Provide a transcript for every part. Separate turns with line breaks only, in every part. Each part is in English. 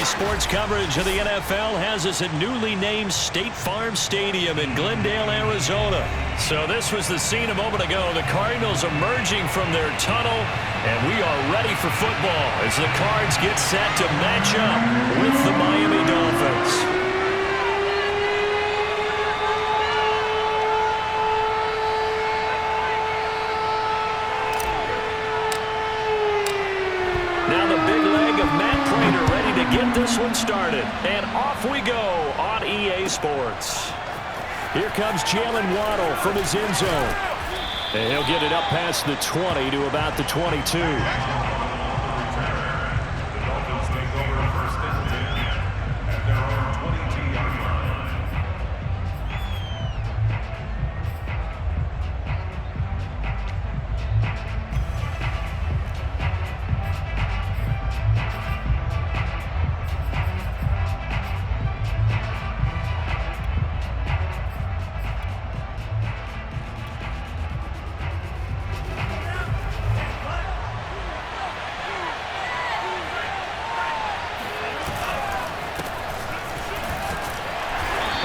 EA Sports coverage of the NFL has us at newly named State Farm Stadium in Glendale, Arizona. So this was the scene a moment ago. The Cardinals emerging from their tunnel, and we are ready for football as the Cards get set to match up with the Miami Dolphins. Now the big leg of Matt Prater ready to get this one started. And off we go on EA Sports. Here comes Jalen Waddle from his end zone. And he'll get it up past the 20 to about the 22.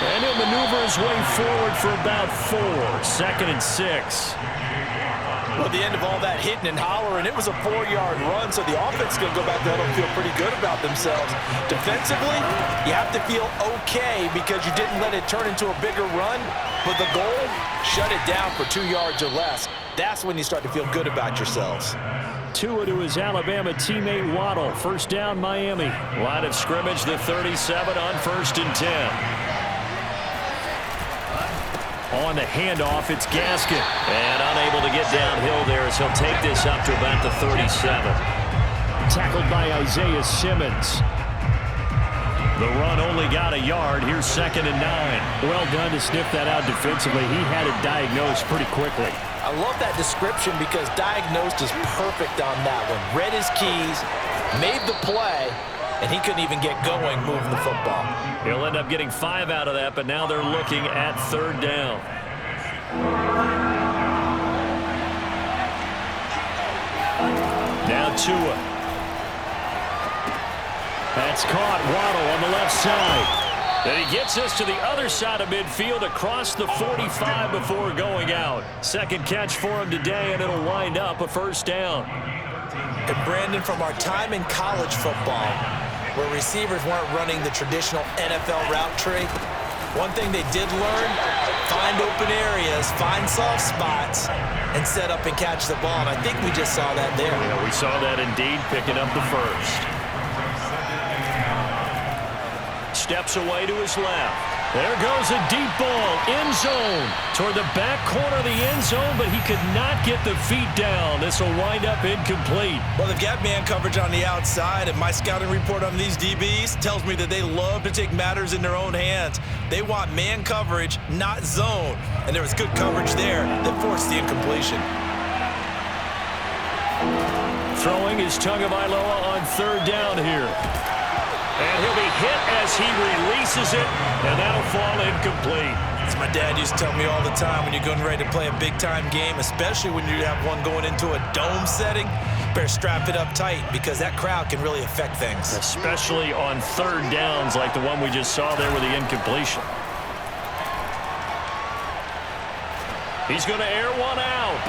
And he'll maneuver his way forward for about 4. 2nd and 6.
Well, the end of all that hitting and hollering, it was a 4-yard run, so the offense is going to go back there and feel pretty good about themselves. Defensively, you have to feel okay because you didn't let it turn into a bigger run, but the goal, shut it down for 2 yards or less. That's when you start to feel good about yourselves.
Tua to his Alabama teammate Waddle. First down, Miami. Line of scrimmage, the 37 on 1st and 10. On the handoff, it's Gaskin. And unable to get downhill there as he'll take this up to about the 37. Tackled by Isaiah Simmons. The run only got a yard. Here's 2nd and 9. Well done to sniff that out defensively. He had it diagnosed pretty quickly.
I love that description because diagnosed is perfect on that one. Read his keys, made the play, and he couldn't even get going moving the football.
He'll end up getting 5 out of that, but now they're looking at 3rd down. Now Tua. That's caught. Waddle on the left side. And he gets us to the other side of midfield across the 45 before going out. 2nd catch for him today, and it'll wind up a 1st down.
And Brandon, from our time in college football, where receivers weren't running the traditional NFL route tree, one thing they did learn, find open areas, find soft spots, and set up and catch the ball. And I think we just saw that there.
Yeah, we saw that indeed, picking up the 1st. Steps away to his left. There goes a deep ball, end zone, toward the back corner of the end zone, but he could not get the feet down. This will wind up incomplete.
Well, they've got man coverage on the outside, and my scouting report on these DBs tells me that they love to take matters in their own hands. They want man coverage, not zone, and there was good coverage there that forced the incompletion.
Throwing is Tagovailoa on 3rd down here. And he'll be hit as he releases it, and that'll fall incomplete.
As my dad used to tell me all the time, when you're getting ready to play a big-time game, especially when you have one going into a dome setting, better strap it up tight because that crowd can really affect things.
Especially on 3rd downs like the one we just saw there with the incompletion. He's going to air one out.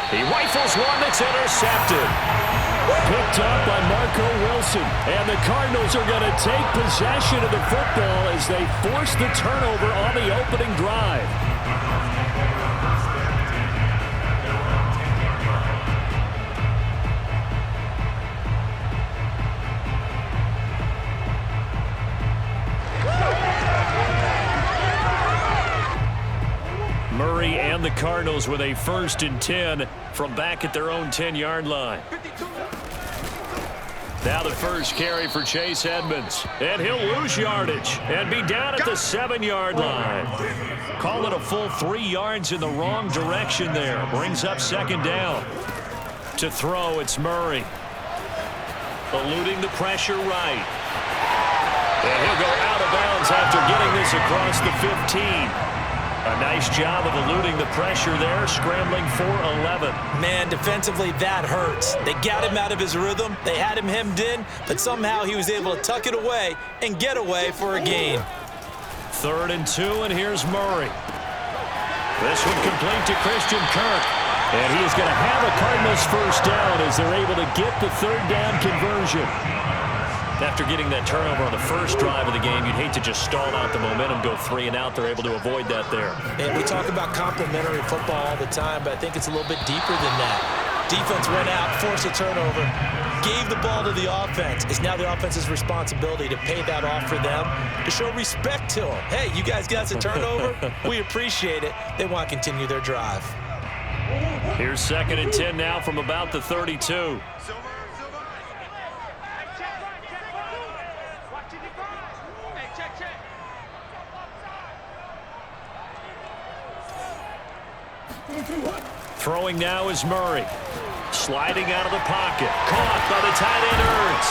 He rifles one that's intercepted. Picked up by Marco Wilson. And the Cardinals are going to take possession of the football as they force the turnover on the opening drive. Murray and the Cardinals with a 1st and 10 from back at their own 10-yard line. Now the first carry for Chase Edmonds. And he'll lose yardage and be down at the 7-yard line. Call it a full 3 yards in the wrong direction there. Brings up 2nd down. To throw, it's Murray. Eluding the pressure right. And he'll go out of bounds after getting this across the 15. A nice job of eluding the pressure there, scrambling for 11.
Man, defensively, that hurts. They got him out of his rhythm. They had him hemmed in, but somehow he was able to tuck it away and get away for a gain.
3rd and 2, and here's Murray. This one complete to Christian Kirk. And he is going to have a Cardinals first down as they're able to get the 3rd down conversion. After getting that turnover on the first drive of the game, you'd hate to just stall out the momentum, go 3 and out. They're able to avoid that there.
And we talk about complementary football all the time, but I think it's a little bit deeper than that. Defense went out, forced a turnover, gave the ball to the offense. It's now the offense's responsibility to pay that off for them, to show respect to them. Hey, you guys got a turnover? We appreciate it. They want to continue their drive.
Here's 2nd and 10 now from about the 32. Throwing now is Murray. Sliding out of the pocket. Caught by the tight end Ertz.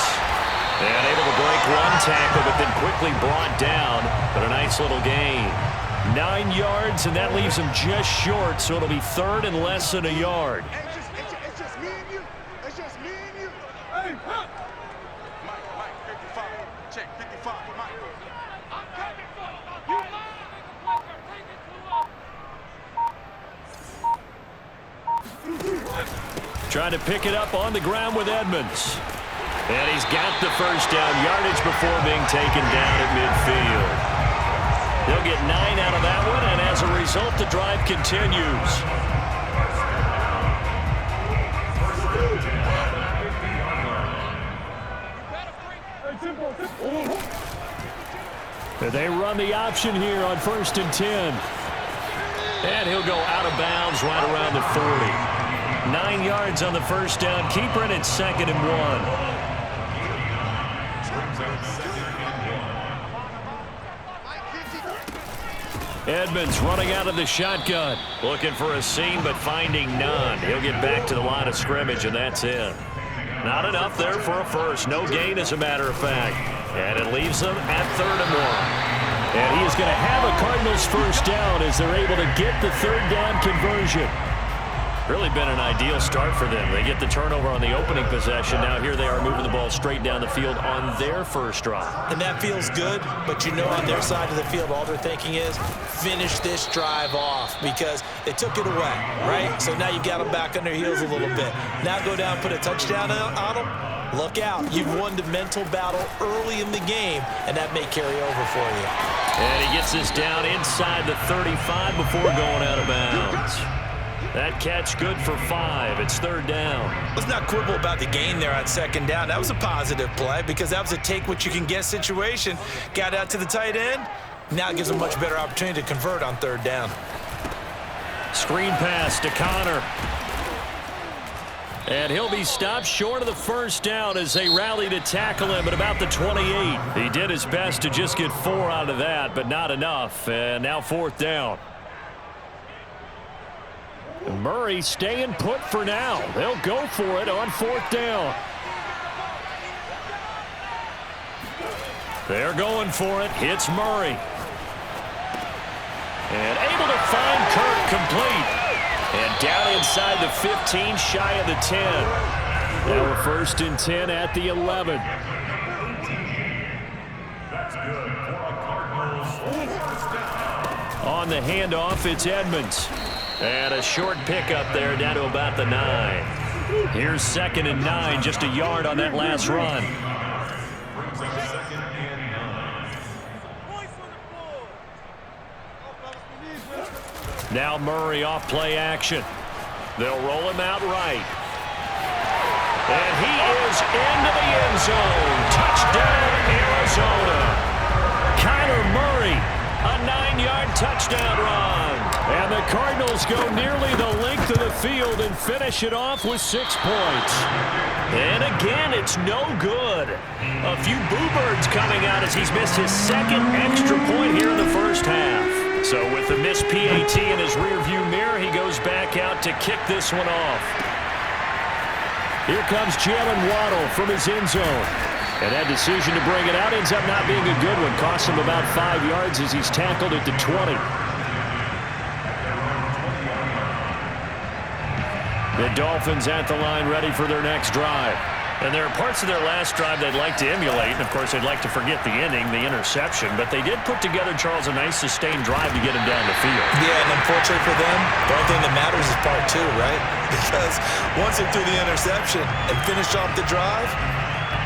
And able to break one tackle, but then quickly brought down. But a nice little gain. 9 yards, and that leaves him just short, so it'll be 3rd and less than a yard.
It's just me and you. It's just me and you. Hey, Mike, 55. Check, 55, Mike. I'm coming for you.
Trying to pick it up on the ground with Edmonds. And he's got the first down yardage before being taken down at midfield. They'll get 9 out of that one, and as a result, the drive continues. They run the option here on 1st and 10. And he'll go out of bounds right around the 40. 9 yards on the first down. Keeper, and it's 2nd and 1. Edmonds running out of the shotgun. Looking for a seam, but finding none. He'll get back to the line of scrimmage, and that's it. Not enough there for a first. No gain, as a matter of fact. And it leaves them at 3rd and 1. And he is going to have a Cardinals first down as they're able to get the 3rd down conversion. Really been an ideal start for them. They get the turnover on the opening possession. Now here they are moving the ball straight down the field on their first drive.
And that feels good, but you know on their side of the field, all they're thinking is finish this drive off because they took it away, right? So now you got them back on their heels a little bit. Now go down, put a touchdown on them. Look out. You've won the mental battle early in the game, and that may carry over for you.
And he gets this down inside the 35 before going out of bounds. That catch good for 5. It's 3rd down.
Let's not quibble about the gain there on 2nd down. That was a positive play because that was a take-what-you-can-get situation. Got out to the tight end. Now it gives a much better opportunity to convert on 3rd down.
Screen pass to Connor. And he'll be stopped short of the first down as they rally to tackle him at about the 28. He did his best to just get 4 out of that, but not enough. And now 4th down. Murray staying put for now. They'll go for it on 4th down. They're going for it. Hits Murray. And able to find Kirk complete. And down inside the 15, shy of the 10. Now a 1st and 10 at the 11. On the handoff, it's Edmonds. And a short pickup there down to about the 9. Here's 2nd and 9, just a yard on that last run. Now Murray off play action. They'll roll him out right. And he is into the end zone. Touchdown, Arizona. Kyler Murray, a 9-yard touchdown run. And the Cardinals go nearly the length of the field and finish it off with 6 points. And again, it's no good. A few boo birds coming out as he's missed his 2nd extra point here in the first half. So with the missed PAT in his rearview mirror, he goes back out to kick this one off. Here comes Jalen Waddle from his end zone. And that decision to bring it out ends up not being a good one. Costs him about 5 yards as he's tackled at the 20. The Dolphins at the line ready for their next drive. And there are parts of their last drive they'd like to emulate. And, of course, they'd like to forget the inning, the interception. But they did put together, Charles, a nice sustained drive to get him down the field.
Yeah, and unfortunately for them, the only thing that matters is part two, right? Because once they threw the interception and finished off the drive,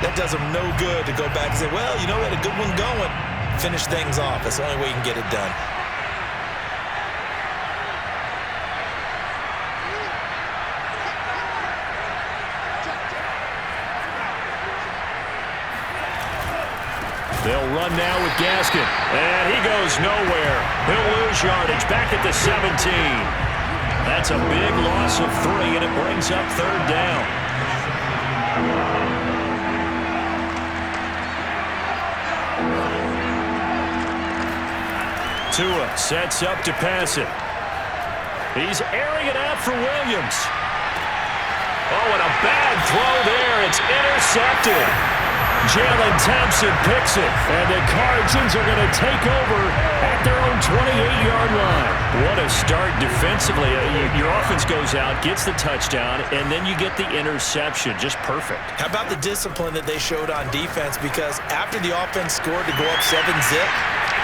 that does them no good to go back and say, well, you know, we had a good one going. Finish things off. That's the only way you can get it done.
They'll run now with Gaskin. And he goes nowhere. He'll lose yardage back at the 17. That's a big loss of 3, and it brings up third down. Tua sets up to pass it. He's airing it out for Williams. Oh, and a bad throw there. It's intercepted. Jalen Thompson picks it, and the Cardinals are going to take over at their own 28-yard line. What a start defensively. Your offense goes out, gets the touchdown, and then you get the interception. Just perfect. How about the discipline that they showed on defense? Because after the offense scored to go up 7-zip,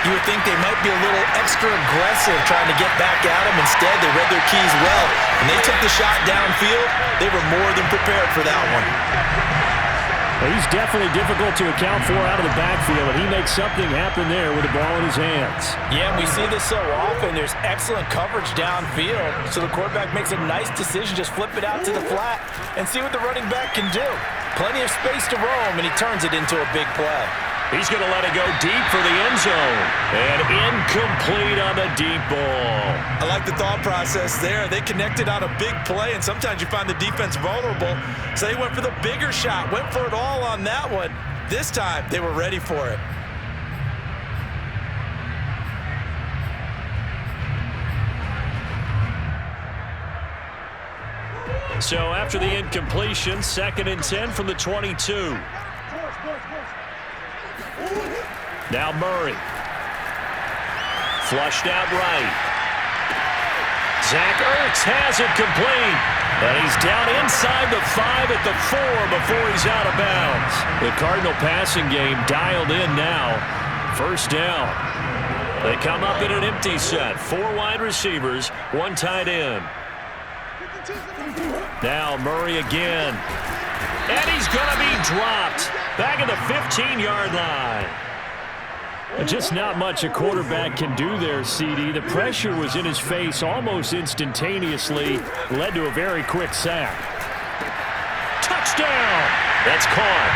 you would think they might be a little extra aggressive trying to get back at them. Instead, they read their keys well, and they took the shot downfield. They were more than prepared for that one. Well, he's definitely difficult to account for out of the backfield, and he makes something happen there with the ball in his hands.
Yeah, and we see this so often. There's excellent coverage downfield, so the quarterback makes a nice decision, just flip it out to the flat and see what the running back can do. Plenty of space to roam, and he turns it into a big play. He's going to let it go deep for the end zone. And incomplete on the deep ball. I like the thought process there. They connected on a big play, and sometimes you find the defense vulnerable. So they went for the bigger shot, went for it all on that one. This time, they were ready for it.
So after the incompletion, 2nd and 10 from the 22. Now Murray. Flushed out right. Zach Ertz has it complete. And he's down inside the 5 at the 4 before he's out of bounds. The Cardinal passing game dialed in now. First down. They come up in an empty set. 4 wide receivers, 1 tight end. Now Murray again. And he's going to be dropped. Back at the 15-yard line. Just not much a quarterback can do there, CD. The pressure was in his face almost instantaneously. Led to a very quick sack. Touchdown! That's caught.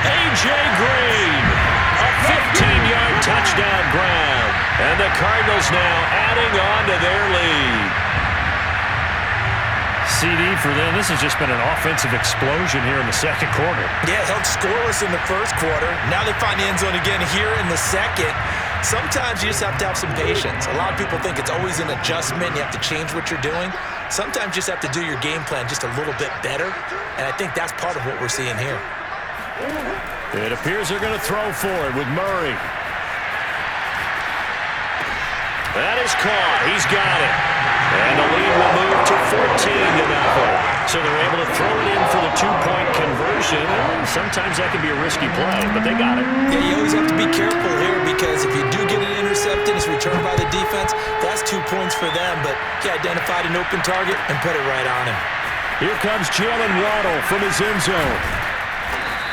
A.J. Green. A 15-yard touchdown grab. And the Cardinals now adding on to their lead. CD, for them, this has just been an offensive explosion here in the second quarter.
Yeah, held scoreless in the first quarter. Now they find the end zone again here in the second. Sometimes you just have to have some patience. A lot of people think it's always an adjustment. You have to change what you're doing. Sometimes you just have to do your game plan just a little bit better, and I think that's part of what we're seeing here.
It appears they're going to throw for it with Murray. That is caught. He's got it. And the lead will move to 14-0. So they're able to throw it in for the 2-point conversion. Sometimes that can be a risky play, but they got it.
Yeah, you always have to be careful here because if you do get it intercepted, it's returned by the defense, that's 2 points for them. But he identified an open target and put it right on him.
Here comes Jalen Waddle from his end zone.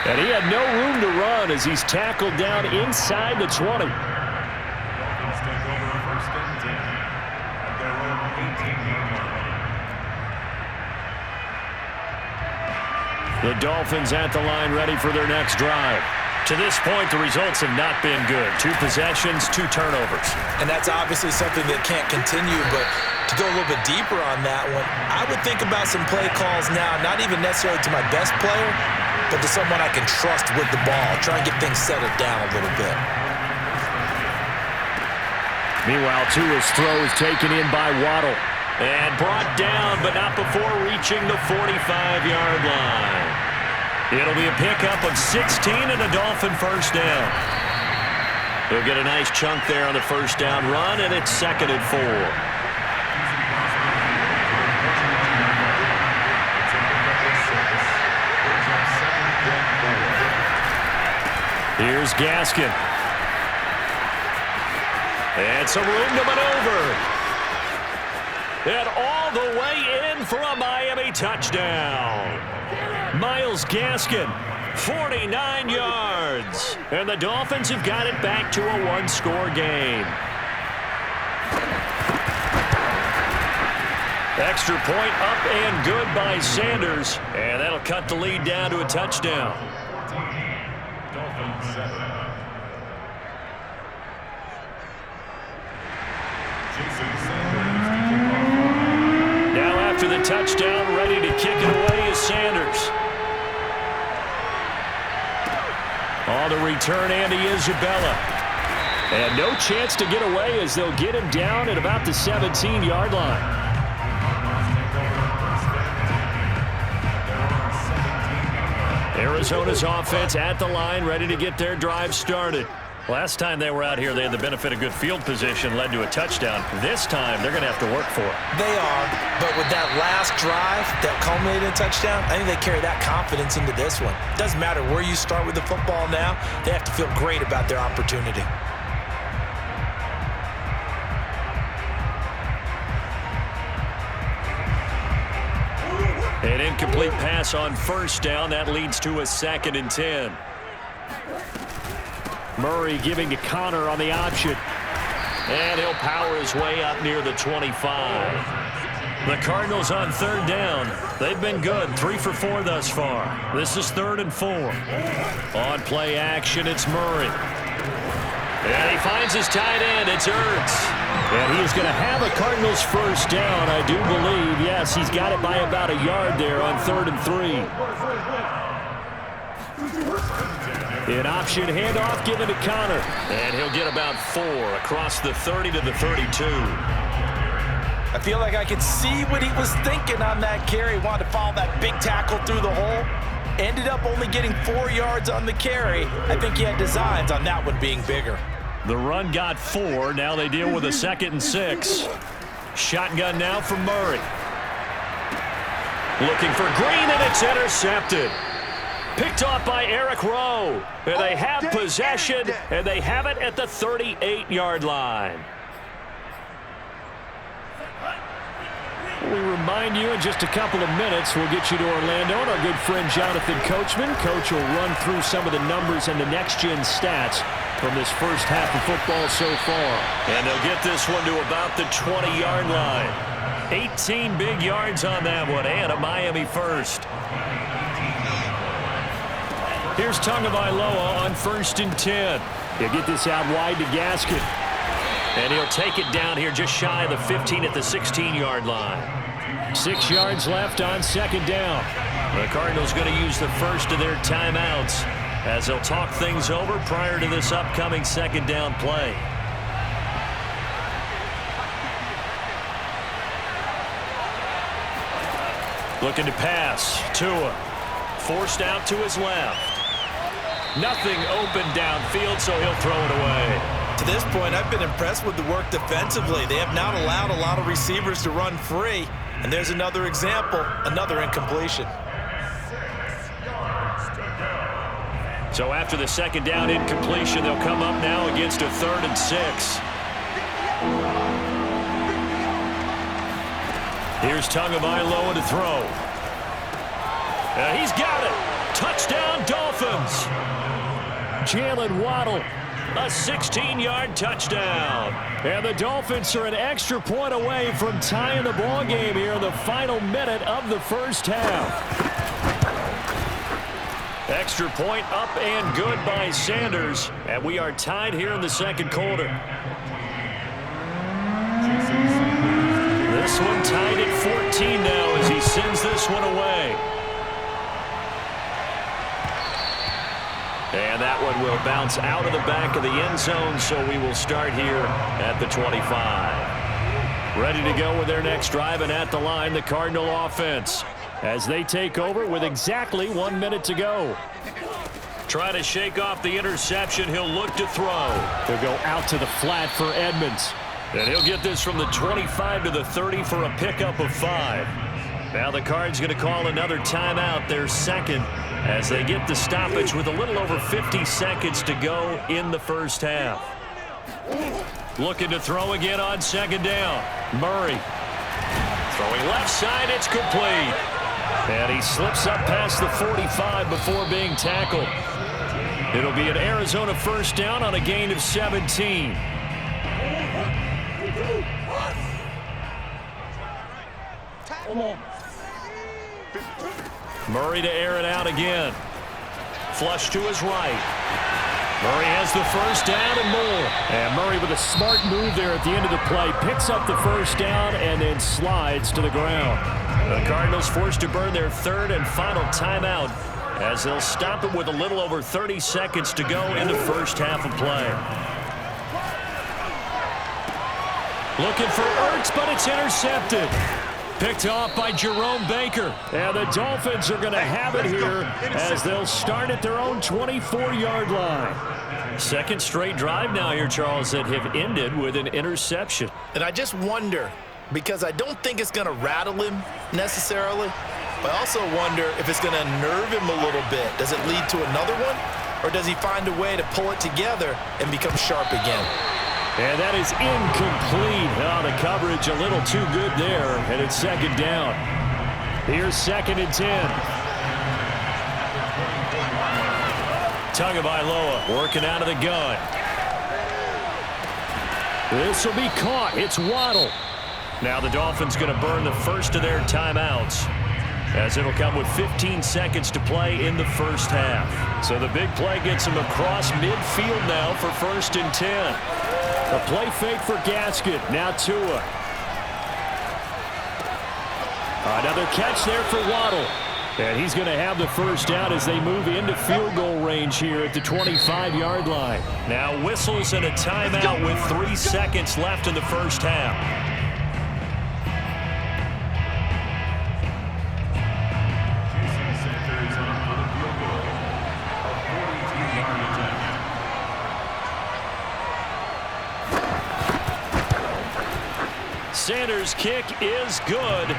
And he had no room to run as he's tackled down inside the 20. The Dolphins at the line ready for their next drive. To this point, the results have not been good. 2 possessions, 2 turnovers.
And that's obviously something that can't continue, but to go a little bit deeper on that one, I would think about some play calls now, not even necessarily to my best player, but to someone I can trust with the ball. Try and get things settled down a little bit.
Meanwhile, Tua's throw is taken in by Waddle. And brought down, but not before reaching the 45-yard line. It'll be a pickup of 16 and a Dolphin first down. He'll get a nice chunk there on the first down run, and it's 2nd and 4. Here's Gaskin. And some room to maneuver. And all the way in for a Miami touchdown. Myles Gaskin, 49 yards. And the Dolphins have got it back to a one-score game. Extra point up and good by Sanders. And that'll cut the lead down to a touchdown. Now after the touchdown, ready to kick it away is Sanders. On the return, Andy Isabella. And no chance to get away as they'll get him down at about the 17-yard line. Arizona's offense at the line, ready to get their drive started. Last time they were out here, they had the benefit of good field position, led to a touchdown. This time, they're going to have to work for it.
They are, but with that last drive that culminated in a touchdown, I think they carry that confidence into this one. Doesn't matter where you start with the football now, they have to feel great about their opportunity.
An incomplete pass on first down. That leads to a 2nd and 10. Murray giving to Connor on the option. And he'll power his way up near the 25. The Cardinals on 3rd down. They've been good, 3 for 4 thus far. This is 3rd and 4. On play action, it's Murray. And he finds his tight end. It's Ertz. And he is going to have a Cardinals first down, I do believe. Yes, he's got it by about a yard there on 3rd and 3. An option handoff given to Connor. And he'll get about 4 across the 30 to the 32.
I feel like I could see what he was thinking on that carry. Wanted to follow that big tackle through the hole. Ended up only getting 4 yards on the carry. I think he had designs on that one being bigger.
The run got 4. Now they deal with a 2nd and 6. Shotgun now for Murray. Looking for Green, and it's intercepted. Picked off by Eric Rowe. And they have possession, and they have it at the 38-yard line. We remind you in just a couple of minutes, we'll get you to Orlando and our good friend Jonathan Coachman. Coach will run through some of the numbers and the next-gen stats from this first half of football so far. And they'll get this one to about the 20-yard line. 18 big yards on that one, and a Miami first. Here's Tagovailoa on 1st and 10. He'll get this out wide to Gaskin. And he'll take it down here just shy of the 15 at the 16-yard line. 6 yards left on 2nd down. The Cardinals going to use the first of their timeouts as they'll talk things over prior to this upcoming 2nd down play. Looking to pass. Tua forced out to his left. Nothing open downfield, so he'll throw it away.
To this point, I've been impressed with the work defensively. They have not allowed a lot of receivers to run free. And there's another example, another incompletion.
So after the 2nd down incompletion, they'll come up now against a 3rd and 6. Here's Tagovailoa to throw. He's got it. Touchdown, Dolphins. Jalen Waddle, a 16-yard touchdown. And the Dolphins are an extra point away from tying the ball game here in the final minute of the first half. Extra point up and good by Sanders. And we are tied here in the 2nd quarter. This one tied at 14 now as he sends this one away. And that one will bounce out of the back of the end zone, so we will start here at the 25. Ready to go with their next drive, and at the line, the Cardinal offense as they take over with exactly 1 minute to go. Trying to shake off the interception. He'll look to throw. He'll go out to the flat for Edmonds. And he'll get this from the 25 to the 30 for a pickup of 5. Now the Cards going to call another timeout, their 2nd, as they get the stoppage with a little over 50 seconds to go in the first half. Looking to throw again on second down. Murray. Throwing left side, it's complete. And he slips up past the 45 before being tackled. It'll be an Arizona first down on a gain of 17. Murray to air it out again. Flush to his right. Murray has the first down and more. And Murray with a smart move there at the end of the play. Picks up the first down and then slides to the ground. The Cardinals forced to burn their third and final timeout as they'll stop it with a little over 30 seconds to go in the first half of play. Looking for Ertz, but it's intercepted. Picked off by Jerome Baker. And the Dolphins are going to have it here as they'll start at their own 24-yard line. Second straight drive now here, Charles, that have ended with an interception.
And I just wonder, because I don't think it's going to rattle him necessarily, but I also wonder if it's going to unnerve him a little bit. Does it lead to another one, or does he find a way to pull it together and become sharp again?
And that is incomplete. Oh, the coverage a little too good there, and it's second down. Here's second and 10. Tagovailoa working out of the gun. This will be caught. It's Waddle. Now the Dolphins going to burn the first of their timeouts, as it'll come with 15 seconds to play in the first half. So the big play gets them across midfield now for first and 10. A play fake for Gaskin. Now Tua. Another catch there for Waddle. And he's going to have the first down as they move into field goal range here at the 25-yard line. Now whistles and a timeout with 3 seconds left in the first half. Sanders' kick is good,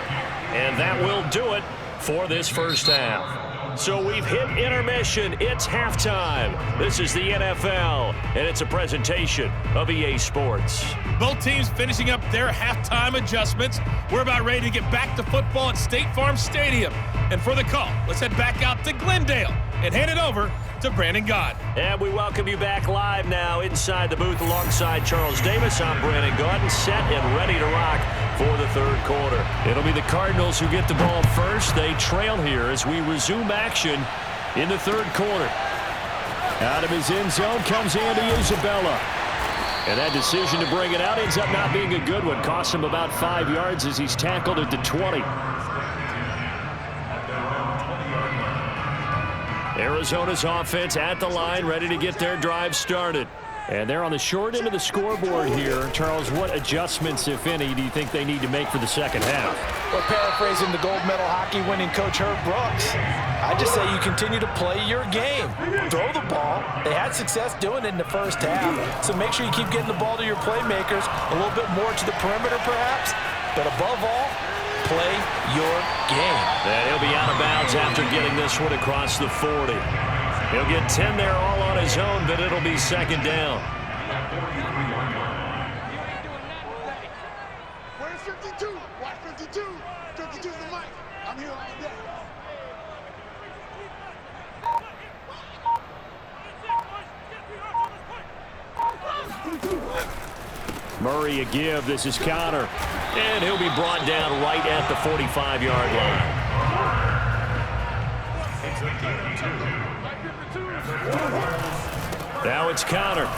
and that will do it for this first half. So we've hit intermission. It's halftime. This is the NFL, and it's a presentation of EA Sports.
Both teams finishing up their halftime adjustments. We're about ready to get back to football at State Farm Stadium. And for the call, let's head back out to Glendale and hand it over to Brandon Gaud.
And we welcome you back live now inside the booth alongside Charles Davis. I'm Brandon Gaud, set and ready to rock for the third quarter. It'll be the Cardinals who get the ball first. They trail here as we resume action in the third quarter. Out of his end zone comes Andy Isabella. And that decision to bring it out ends up not being a good one. Costs him about 5 yards as he's tackled at the 20. Arizona's offense at the line, ready to get their drive started. And they're on the short end of the scoreboard here. Charles, what adjustments, if any, do you think they need to make for the second half?
Well, paraphrasing the gold medal hockey winning coach Herb Brooks, I just say you continue to play your game. Throw the ball. They had success doing it in the first half. So make sure you keep getting the ball to your playmakers, a little bit more to the perimeter perhaps. But above all, play your game.
And he'll be out of bounds after getting this one across the 40. He'll get 10 there all on his own, but it'll be second down.
Where's 52? Watch 52. 52's the mic. I'm here all day.
Murray a give. This is Connor. And he'll be brought down right at the 45-yard line. Now it's Connor.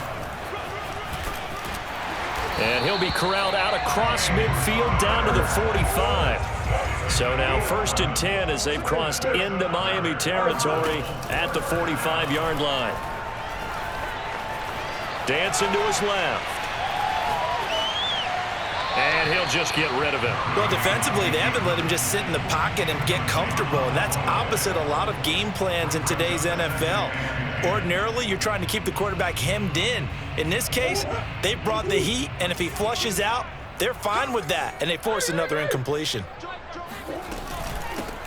And he'll be corralled out across midfield down to the 45. So now first and 10 as they've crossed into Miami territory at the 45-yard line. Dancing to his left. And he'll just get rid of him.
Well, defensively, they haven't let him just sit in the pocket and get comfortable, and that's opposite a lot of game plans in today's NFL. Ordinarily, you're trying to keep the quarterback hemmed in. In this case, they brought the heat, and if he flushes out, they're fine with that, and they force another incompletion.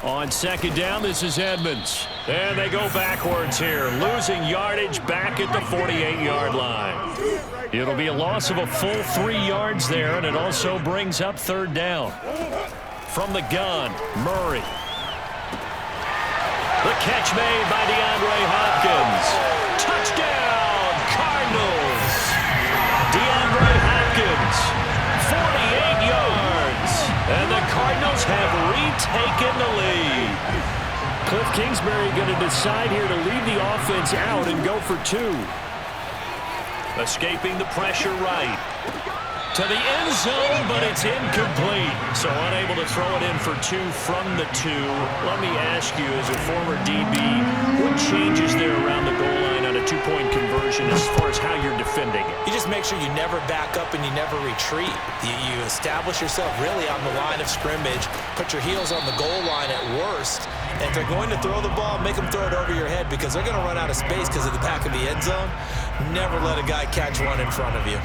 On second down, this is Edmonds. And they go backwards here, losing yardage back at the 48-yard line. It'll be a loss of a full 3 yards there, and it also brings up third down. From the gun, Murray. The catch made by DeAndre Hopkins. Touchdown, Cardinals. DeAndre Hopkins, 48 yards. And the Cardinals have retaken the lead. Cliff Kingsbury going to decide here to leave the offense out and go for 2. Escaping the pressure right. To the end zone, but it's incomplete. So unable to throw it in for 2 from the 2. Let me ask you, as a former DB, what changes there around the goal line on a 2-point conversion as far as how you're defending it?
You just make sure you never back up and you never retreat. You establish yourself really on the line of scrimmage, put your heels on the goal line at worst, and if they're going to throw the ball, make them throw it over your head because they're going to run out of space because of the back of the end zone. Never let a guy catch one in front of you.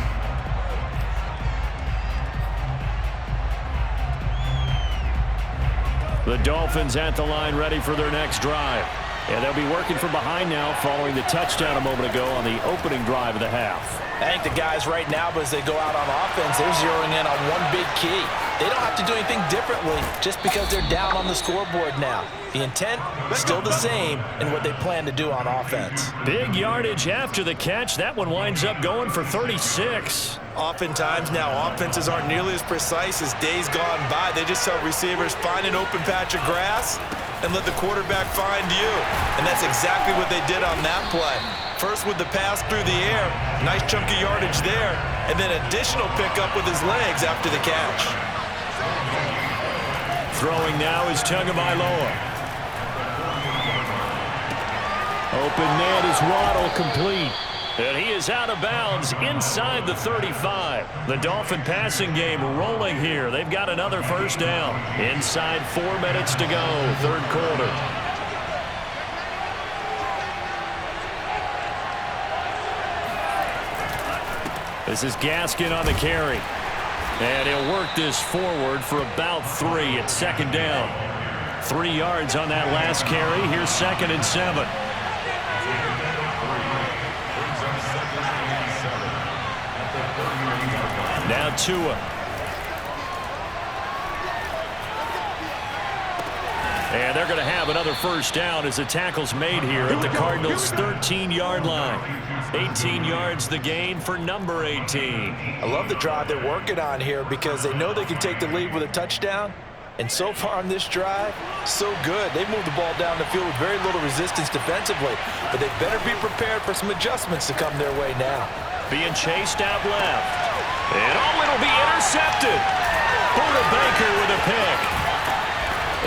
The Dolphins at the line ready for their next drive. And they'll be working from behind now following the touchdown a moment ago on the opening drive of the half.
I think the guys right now, as they go out on offense, they're zeroing in on one big key. They don't have to do anything differently just because they're down on the scoreboard now. The intent still the same in what they plan to do on offense.
Big yardage after the catch. That one winds up going for 36.
Oftentimes now, offenses aren't nearly as precise as days gone by. They just tell receivers, find an open patch of grass and let the quarterback find you. And that's exactly what they did on that play. First with the pass through the air, nice chunk of yardage there, and then additional pickup with his legs after the catch.
Throwing now is Tagovailoa. Open man is Waddle, complete. And he is out of bounds inside the 35. The Dolphin passing game rolling here. They've got another first down. Inside 4 minutes to go, third quarter. This is Gaskin on the carry. And he'll work this forward for about 3 at second down. 3 yards on that last carry. Here's 2nd and 7. Now Tua. And they're going to have another first down as the tackle's made here at the Cardinals' 13-yard line. 18 yards the gain for number 18.
I love the drive they're working on here because they know they can take the lead with a touchdown. And so far on this drive, so good. They moved the ball down the field with very little resistance defensively. But they better be prepared for some adjustments to come their way now.
Being chased out left. And it'll be intercepted. Buda Baker with a pick.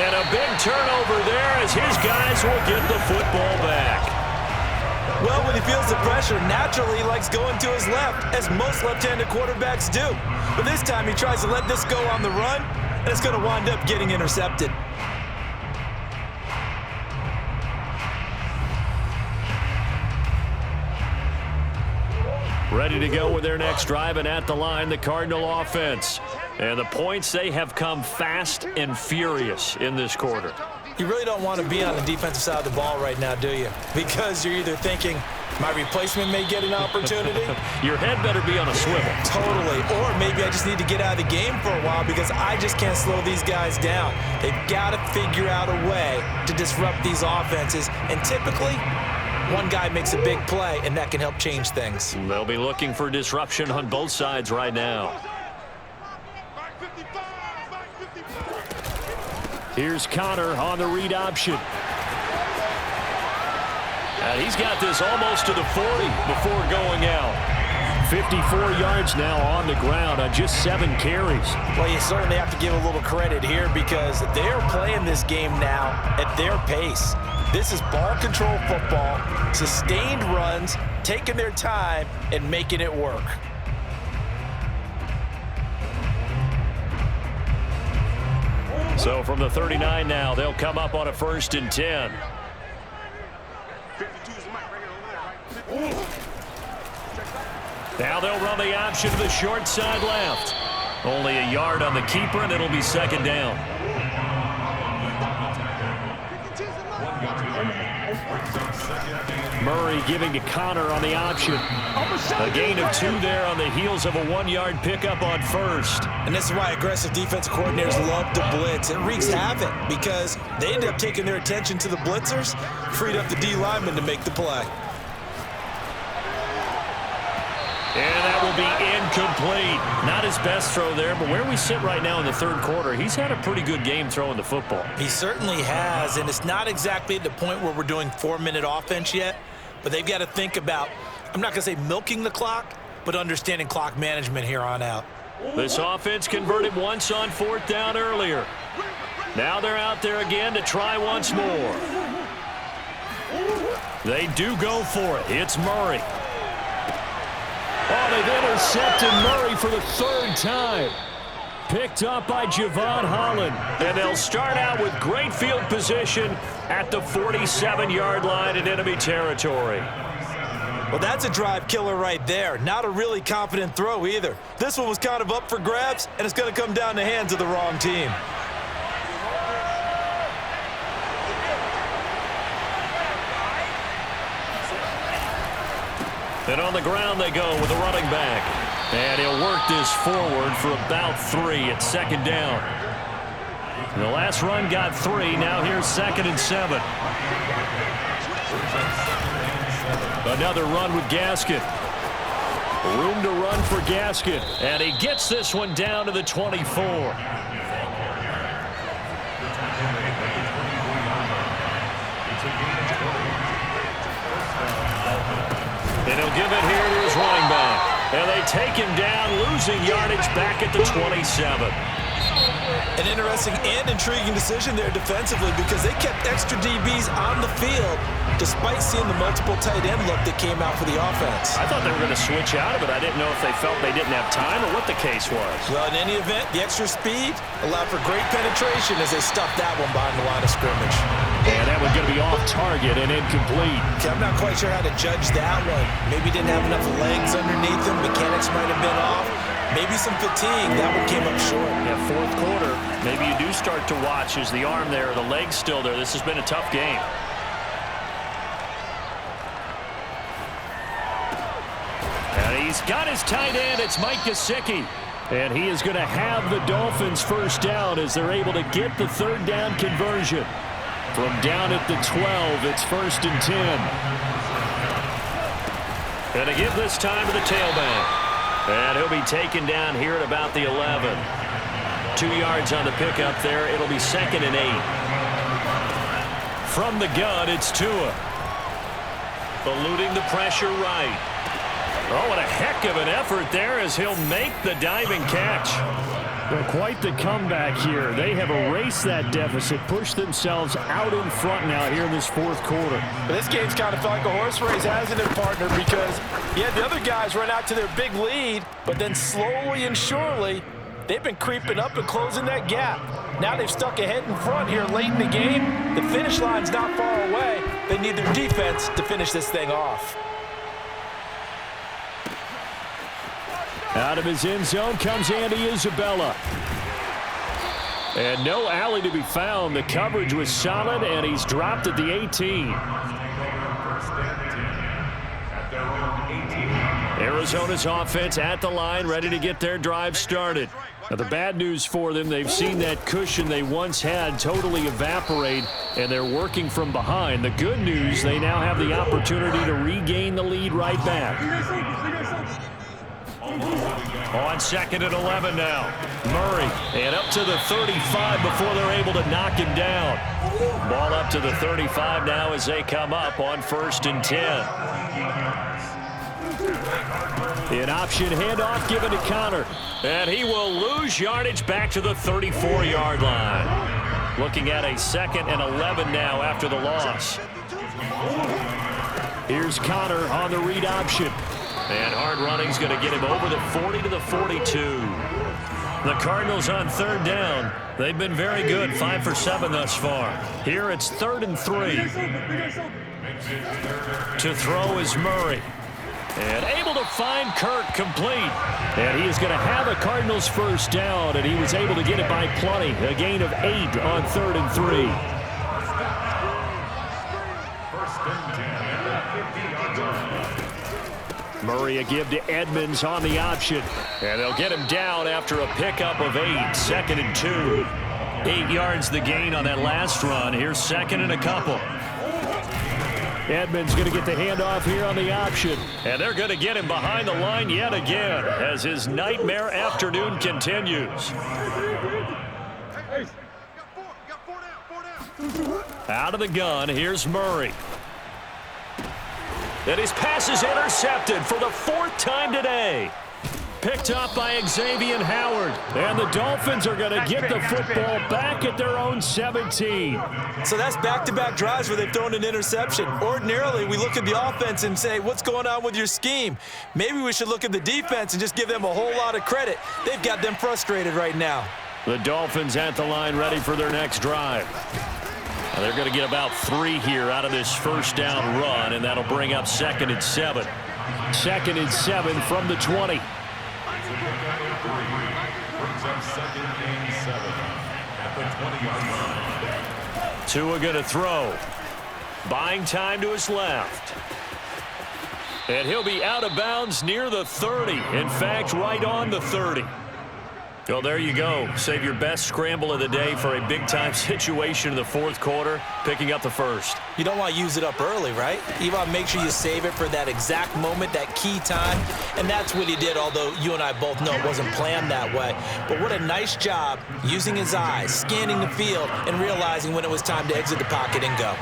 And a big turnover there as his guys will get the football back.
Well, when he feels the pressure, naturally he likes going to his left, as most left-handed quarterbacks do. But this time he tries to let this go on the run, and it's going to wind up getting intercepted.
Ready to go with their next drive, and at the line, the Cardinal offense. And the points, they have come fast and furious in this quarter.
You really don't want to be on the defensive side of the ball right now, do you? Because you're either thinking, my replacement may get an opportunity.
Your head better be on a swivel.
Totally. Or maybe I just need to get out of the game for a while because I just can't slow these guys down. They've got to figure out a way to disrupt these offenses. And typically, one guy makes a big play, and that can help change things.
They'll be looking for disruption on both sides right now. Here's Connor on the read option. And he's got this almost to the 40 before going out. 54 yards now on the ground on just 7 carries.
Well, you certainly have to give a little credit here because they're playing this game now at their pace. This is ball control football, sustained runs, taking their time and making it work.
So from the 39 now, they'll come up on a 1st and 10. Now they'll run the option to the short side left. Only a yard on the keeper, and it'll be 2nd down. Murray giving to Connor on the option. A gain of 2 there on the heels of a 1-yard pickup on first.
And this is why aggressive defensive coordinators love to blitz. It wreaks havoc because they end up taking their attention to the blitzers, freed up the D lineman to make the play.
And that will be incomplete. Not his best throw there, but where we sit right now in the third quarter, he's had a pretty good game throwing the football.
He certainly has, and it's not exactly at the point where we're doing 4-minute offense yet, but they've got to think about, I'm not going to say milking the clock, but understanding clock management here on out.
This offense converted once on 4th down earlier. Now they're out there again to try once more. They do go for it. It's Murray. Oh, they've intercepted Murray for the 3rd time. Picked up by Javon Holland. And they'll start out with great field position at the 47-yard line in enemy territory.
Well, that's a drive killer right there. Not a really confident throw either. This one was kind of up for grabs, and it's going to come down the hands of the wrong team.
And on the ground they go with the running back. And he'll work this forward for about 3 at 2nd down. The last run got 3. Now here's 2nd and 7. Another run with Gaskin. Room to run for Gaskin. And he gets this one down to the 24. And he'll give it here to his running back. And they take him down, losing yardage back at the 27.
An interesting and intriguing decision there defensively because they kept extra DBs on the field despite seeing the multiple tight end look that came out for the offense.
I thought they were going to switch out of it. I didn't know if they felt they didn't have time or what the case was.
Well, in any event, the extra speed allowed for great penetration as they stuffed that one behind the line of scrimmage.
And that one's going to be off target and incomplete.
Okay, I'm not quite sure how to judge that one. Maybe didn't have enough legs underneath him. Mechanics might have been off. Maybe some fatigue. That one came up short.
Yeah, 4th quarter. Maybe you do start to watch. Is the arm there, the leg's still there? This has been a tough game. And he's got his tight end. It's Mike Gesicki. And he is going to have the Dolphins first down as they're able to get the 3rd down conversion. From down at the 12, it's 1st and 10. And to give this time to the tailback. And he'll be taken down here at about the 11. 2 yards on the pickup there. It'll be 2nd and 8. From the gun, it's Tua. Eluding the pressure right. Oh, what a heck of an effort there as he'll make the diving catch. Well, quite the comeback here. They have erased that deficit, pushed themselves out in front now here in this 4th quarter.
But this game's kind of felt like a horse race, hasn't it, partner? Because, yeah, the other guys run out to their big lead, but then slowly and surely, they've been creeping up and closing that gap. Now they've stuck ahead in front here late in the game. The finish line's not far away. They need their defense to finish this thing off.
Out of his end zone comes Andy Isabella. And no alley to be found. The coverage was solid, and he's dropped at the 18. Arizona's offense at the line, ready to get their drive started. Now, the bad news for them, they've seen that cushion they once had totally evaporate, and they're working from behind. The good news, they now have the opportunity to regain the lead right back. On 2nd and 11 now. Murray, and up to the 35 before they're able to knock him down. Ball up to the 35 now as they come up on 1st and 10. An option handoff given to Connor. And he will lose yardage back to the 34-yard line. Looking at a 2nd and 11 now after the loss. Here's Connor on the read option. And hard running's going to get him over the 40 to the 42. The Cardinals on 3rd down. They've been very good, 5 for 7 thus far. Here it's 3rd and 3. To throw is Murray. And able to find Kirk complete. And he is going to have a Cardinals first down, and he was able to get it by plenty. A gain of 8 on 3rd and 3. Murray a give to Edmonds on the option. And they'll get him down after a pickup of 8. 2nd and 2. 8 yards the gain on that last run. Here's 2nd and a couple. Edmonds going to get the handoff here on the option. And they're going to get him behind the line yet again as his nightmare afternoon continues. Out of the gun, here's Murray. And his pass is intercepted for the 4th time today. Picked up by Xavier Howard. And the Dolphins are going to get the football back at their own 17.
So that's back-to-back drives where they've thrown an interception. Ordinarily, we look at the offense and say, what's going on with your scheme? Maybe we should look at the defense and just give them a whole lot of credit. They've got them frustrated right now.
The Dolphins at the line ready for their next drive. They're going to get about 3 here out of this first down run, and that'll bring up 2nd and 7. 2nd and 7 from the 20. Tua going to throw. Buying time to his left. And he'll be out of bounds near the 30. In fact, right on the 30. Well, there you go. Save your best scramble of the day for a big-time situation in the 4th quarter, picking up the 1st.
You don't want to use it up early, right? You want to make sure you save it for that exact moment, that key time, and that's what he did, although you and I both know it wasn't planned that way. But what a nice job using his eyes, scanning the field, and realizing when it was time to exit the pocket and go.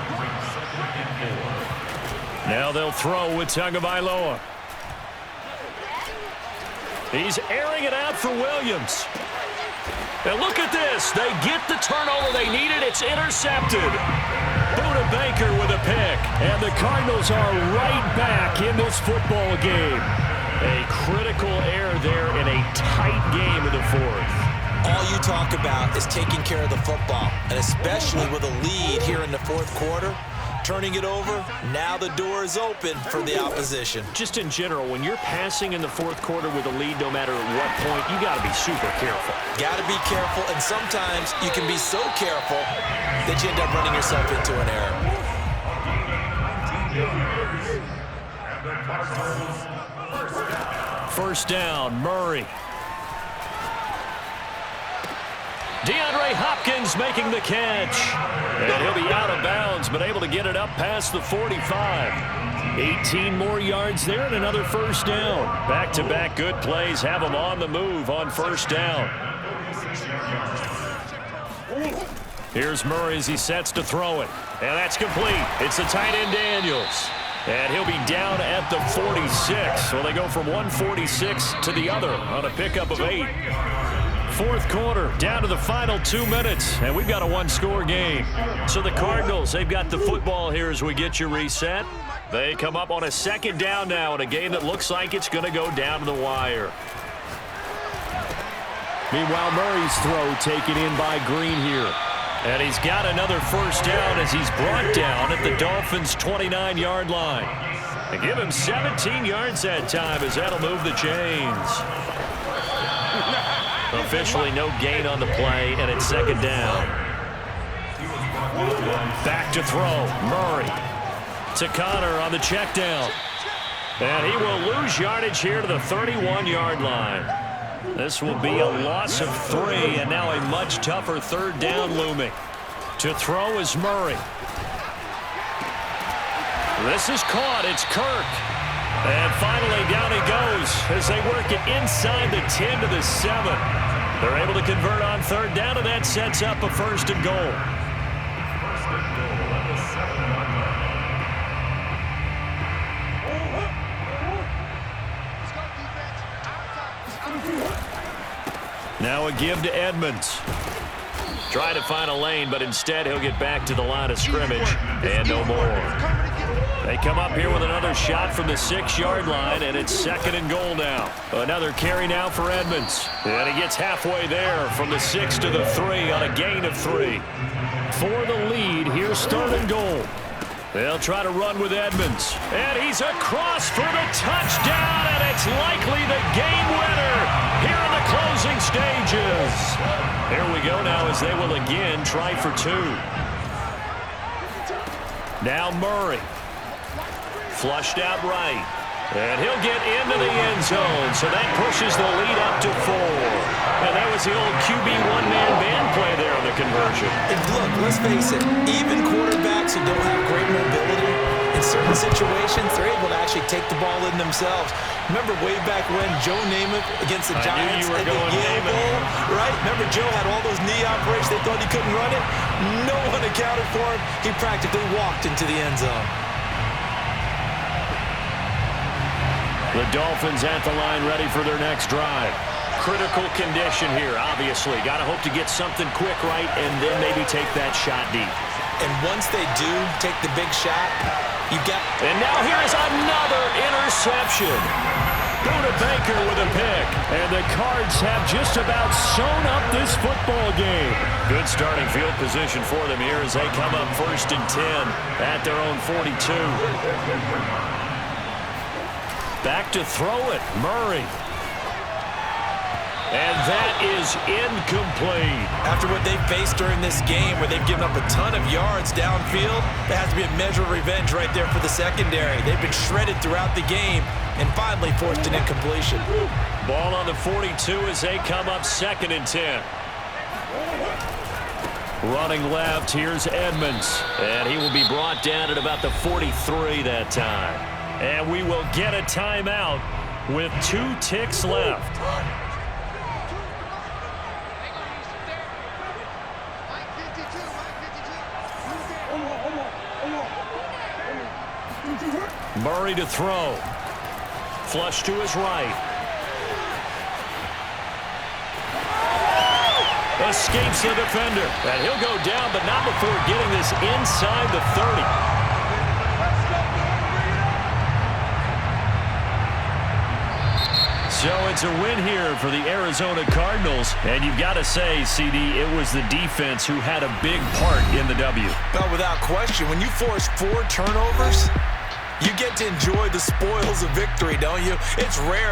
Now they'll throw with Tagovailoa. He's airing it out for Williams. And look at this. They get the turnover they needed. It's intercepted. Buda Baker with a pick. And the Cardinals are right back in this football game. A critical error there in a tight game in the 4th.
All you talk about is taking care of the football, and especially with a lead here in the 4th quarter. Turning it over, now the door is open for the opposition.
Just in general, when you're passing in the 4th quarter with a lead, no matter at what point, you got to be super careful.
Got to be careful, and sometimes you can be so careful that you end up running yourself into an error.
First down, Murray. DeAndre Hopkins making the catch. And he'll be out of bounds, but able to get it up past the 45. 18 more yards there and another first down. Back-to-back good plays have him on the move on first down. Here's Murray as he sets to throw it. And that's complete. It's the tight end Daniels. And he'll be down at the 46. So they go from 146 to the other on a pickup of 8. 4th quarter, down to the final 2 minutes, and we've got a 1-score game. So the Cardinals, they've got the football here as we get you reset. They come up on a 2nd down now in a game that looks like it's going to go down to the wire. Meanwhile, Murray's throw taken in by Green here. And he's got another first down as he's brought down at the Dolphins' 29-yard line. They give him 17 yards that time as that'll move the chains. Officially no gain on the play, and it's 2nd down. Back to throw. Murray to Connor on the check down. And he will lose yardage here to the 31-yard line. This will be a loss of 3, and now a much tougher 3rd down looming. To throw is Murray. This is caught. It's Kirk. And finally, down he goes as they work it inside the 10 to the 7. They're able to convert on 3rd down, and that sets up a 1st and goal. Now a give to Edmonds. Try to find a lane, but instead he'll get back to the line of scrimmage, and no more. They come up here with another shot from the 6-yard line, and it's 2nd and goal now. Another carry now for Edmonds. And he gets halfway there from the 6 to the 3 on a gain of 3. For the lead, here's 3rd and goal. They'll try to run with Edmonds. And he's across for the touchdown, and it's likely the game winner here in the closing stages. Here we go now as they will again try for 2. Now Murray. Flushed out right. And he'll get into the end zone, so that pushes the lead up to 4. And that was the old QB one-man band play there on the conversion.
And look, let's face it, even quarterbacks who don't have great mobility, in certain situations, they're able to actually take the ball in themselves. Remember way back when Joe Namath against the Giants at the Yale Bowl, right? Remember Joe had all those knee operations. They thought he couldn't run it. No one accounted for him. He practically walked into the end zone.
The Dolphins at the line ready for their next drive. Critical condition here, obviously. Got to hope to get something quick right and then maybe take that shot deep.
And once they do take the big shot, you got...
And now here is another interception. Buda Baker with a pick. And the Cards have just about sewn up this football game. Good starting field position for them here as they come up 1st and 10 at their own 42. Back to throw it, Murray. And that is incomplete.
After what they've faced during this game, where they've given up a ton of yards downfield, there has to be a measure of revenge right there for the secondary. They've been shredded throughout the game and finally forced an incompletion.
Ball on the 42 as they come up 2nd and 10. Running left, here's Edmonds. And he will be brought down at about the 43 that time. And we will get a timeout with 2 ticks left. Murray to throw. Flush to his right. Escapes the defender. And he'll go down, but not before getting this inside the 30. So it's a win here for the Arizona Cardinals. And you've got to say, CD, it was the defense who had a big part in the W.
Well, without question, when you force 4 turnovers, you get to enjoy the spoils of victory, don't you? It's rare.